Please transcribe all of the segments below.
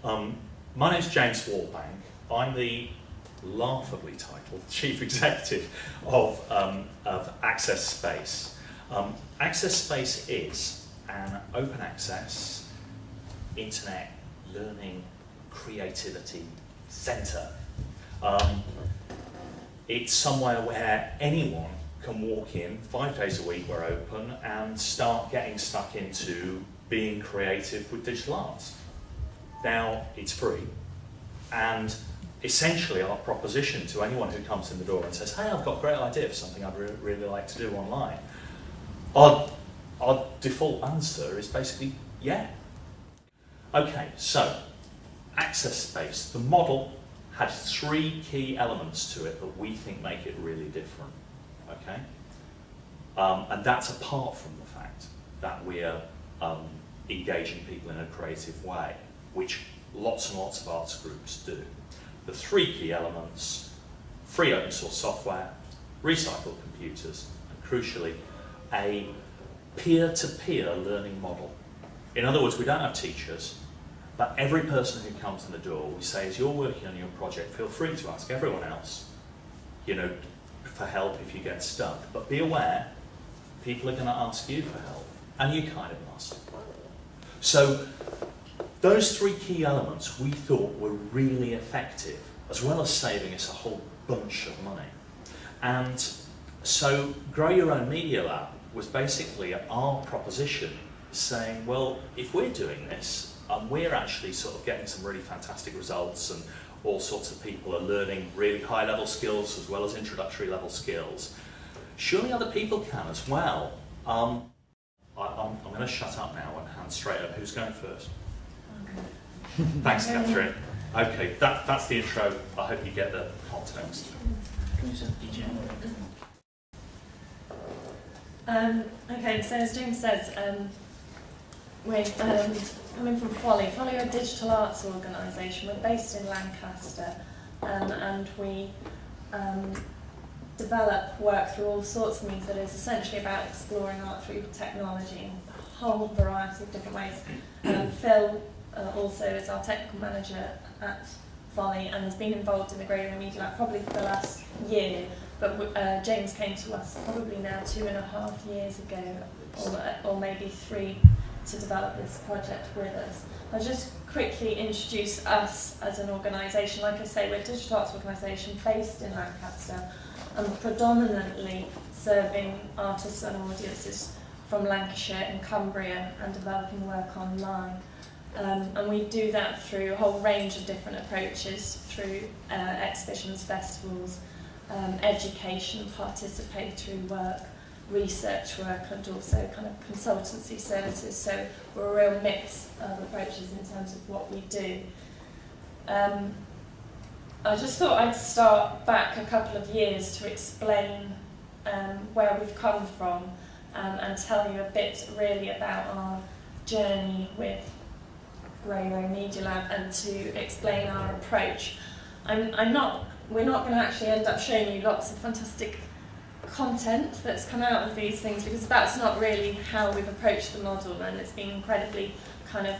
My name's James Wallbank. I'm the laughably titled Chief Executive of Access Space. Access Space is an open access, internet, learning, creativity centre. It's somewhere where anyone can walk in 5 days a week, we're open, and start getting stuck into being creative with digital arts. Now, it's free, and essentially our proposition to anyone who comes in the door and says, hey, I've got a great idea for something I'd really like to do online, our default answer is basically, yeah. Okay, so, Access Space. The model had 3 key elements to it that we think make it really different, okay? And that's apart from the fact that we're engaging people in a creative way, which lots and lots of arts groups do. The 3 key elements: free open source software, recycled computers, and crucially, a peer-to-peer learning model. In other words, we don't have teachers, but every person who comes in the door, we say, as you're working on your project, feel free to ask everyone else, you know, for help if you get stuck. But be aware, people are going to ask you for help, and you kind of must. So, those 3 key elements we thought were really effective, as well as saving us a whole bunch of money. And so Grow Your Own Media Lab was basically our proposition, saying, well, if we're doing this, we're actually sort of getting some really fantastic results, and all sorts of people are learning really high-level skills as well as introductory level skills. Surely other people can as well. I'm going to shut up now and hand straight up. Who's going first? Thanks, Catherine. Okay, that's the intro. I hope you get the context. Okay, so as James says, we're coming from Folly. Folly are a digital arts organisation. We're based in Lancaster, and we develop work through all sorts of means that is essentially about exploring art through technology in a whole variety of different ways. Phil also is our technical manager at Folly and has been involved in the Grow Your Own Media Lab probably for the last year, but James came to us probably now 2.5 years ago, or maybe 3, to develop this project with us. I'll just quickly introduce us as an organisation. Like I say, we're a digital arts organisation based in Lancaster and predominantly serving artists and audiences from Lancashire and Cumbria and developing work online. And we do that through a whole range of different approaches, through exhibitions, festivals, education, participatory work, research work, and also kind of consultancy services. So we're a real mix of approaches in terms of what we do. I just thought I'd start back a couple of years to explain where we've come from, and tell you a bit really about our journey with Grow Your Own Media Lab, and to explain our approach. We're not going to actually end up showing you lots of fantastic content that's come out of these things, because that's not really how we've approached the model, and it's been incredibly kind of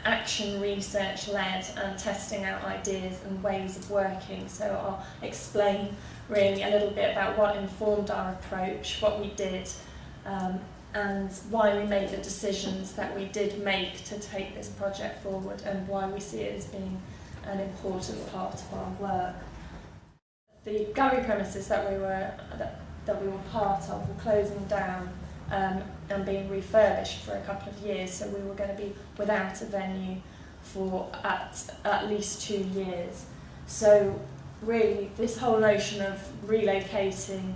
action research led and testing out ideas and ways of working. So I'll explain really a little bit about what informed our approach, what we did, and why we made the decisions that we did make to take this project forward, and why we see it as being an important part of our work. The gallery premises that we were part of were closing down and being refurbished for a couple of years, so we were going to be without a venue for at least 2 years. So really, this whole notion of relocating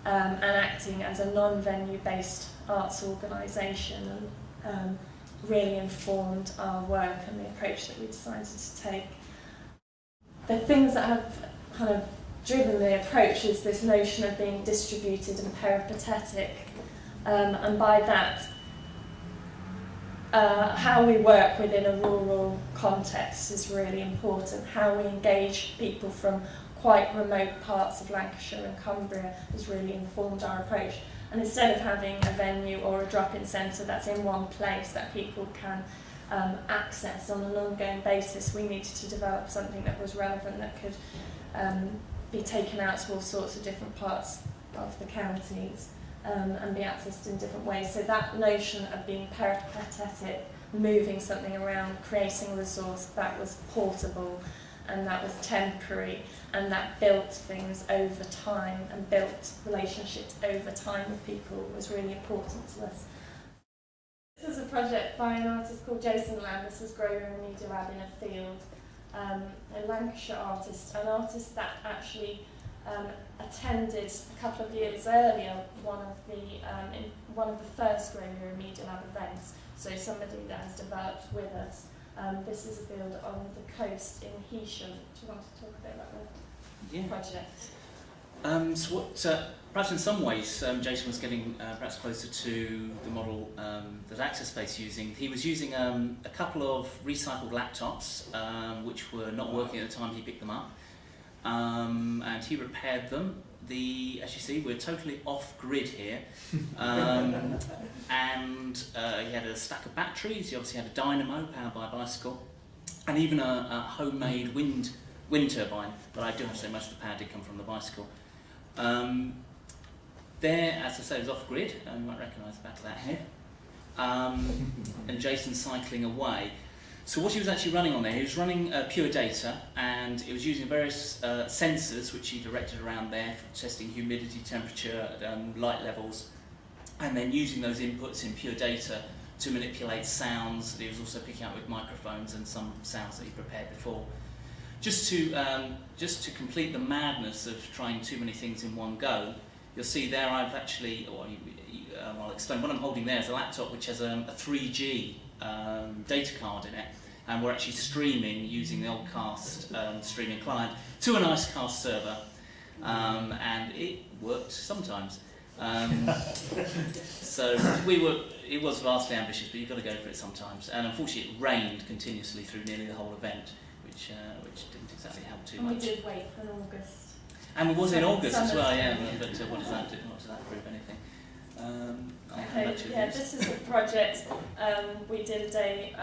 and acting as a non-venue based arts organisation really informed our work and the approach that we decided to take. The things that have kind of driven the approach is this notion of being distributed and peripatetic, and by that how we work within a rural context is really important. How we engage people from quite remote parts of Lancashire and Cumbria has really informed our approach. And instead of having a venue or a drop-in centre that's in one place that people can access on an ongoing basis, we needed to develop something that was relevant, that could be taken out to all sorts of different parts of the counties and be accessed in different ways. So that notion of being peripatetic, moving something around, creating a resource that was portable and that was temporary and that built things over time and built relationships over time with people was really important to us. This was a project by an artist called Jason Lamb. This was growing a media lab in a field. A Lancashire artist, an artist that actually attended a couple of years earlier one of the first Grow Your Media Lab events. So somebody that has developed with us. This is a field on the coast in Heysham. Do you want to talk a bit about the project? So what, perhaps in some ways, Jason was getting perhaps closer to the model that Access Space using. He was using a couple of recycled laptops, which were not working at the time he picked them up, and he repaired them. As you see, we're totally off-grid here, and he had a stack of batteries. He obviously had a dynamo powered by a bicycle, and even a homemade wind turbine. But I do have to say most of the power did come from the bicycle. There, as I say, it was off-grid, and you might recognise the back of that here. And Jason cycling away. So what he was actually running on there, he was running pure data, and it was using various sensors which he directed around there for testing humidity, temperature, light levels, and then using those inputs in pure data to manipulate sounds that he was also picking up with microphones and some sounds that he prepared before. Just to complete the madness of trying too many things in one go, you'll see there I've actually, I'll explain, what I'm holding there is a laptop which has a 3G data card in it, and we're actually streaming using the old Cast streaming client to an Icecast server, and it worked sometimes. So it was vastly ambitious, but you've got to go for it sometimes. And unfortunately, it rained continuously through nearly the whole event, which didn't exactly help too much. And we did wait for August. And it was in August as well, yeah. But what does that do? What does that prove? Anything? This is a project. We did a day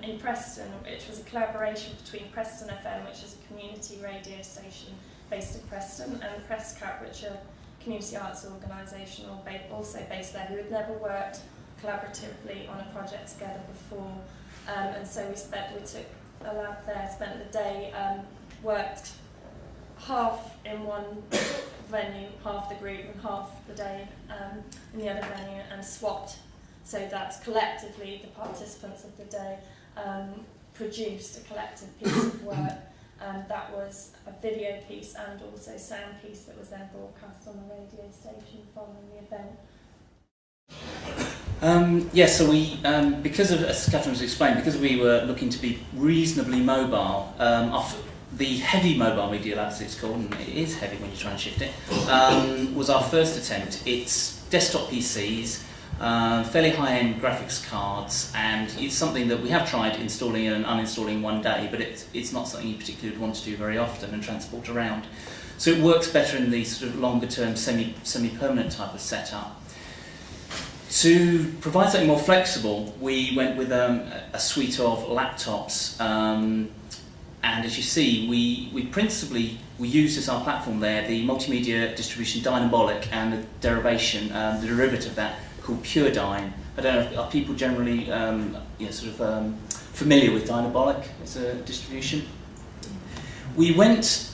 in Preston, which was a collaboration between Preston FM, which is a community radio station based in Preston, and Press Cut, which are a community arts organisation also based there, who had never worked collaboratively on a project together before. And so we took a lab there, spent the day, worked half in one venue, half the group, and half the day in the other venue, and swapped, so that collectively the participants of the day produced a collective piece of work. That was a video piece and also sound piece that was then broadcast on the radio station following the event. So we, because of, as Catherine was explaining, because we were looking to be reasonably mobile, the heavy mobile media lab, as it's called, and it is heavy when you try and shift it, was our first attempt. It's desktop PCs, fairly high-end graphics cards, and it's something that we have tried installing and uninstalling one day, but it's not something you particularly would want to do very often and transport around. So it works better in the sort of longer-term, semi-permanent type of setup. To provide something more flexible, we went with a suite of laptops, and as you see, we principally used as our platform there the multimedia distribution Dynabolic and the derivation, the derivative of that, called PureDyn. I don't know, are people generally familiar with Dynabolic as a distribution? We went.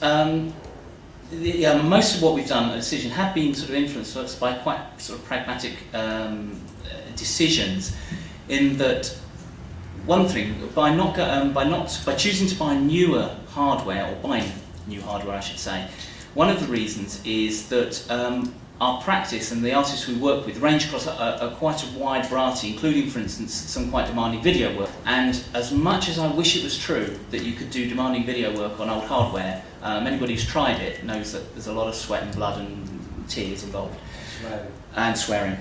Most of what we've done at Decision have been sort of influenced by quite sort of pragmatic decisions. In that, one thing, by choosing to buy newer hardware, or buying new hardware, I should say, one of the reasons is that our practice and the artists we work with range across quite a wide variety, including, for instance, some quite demanding video work. And as much as I wish it was true that you could do demanding video work on old hardware, anybody who's tried it knows that there's a lot of sweat and blood and tears involved. Swearing. And swearing.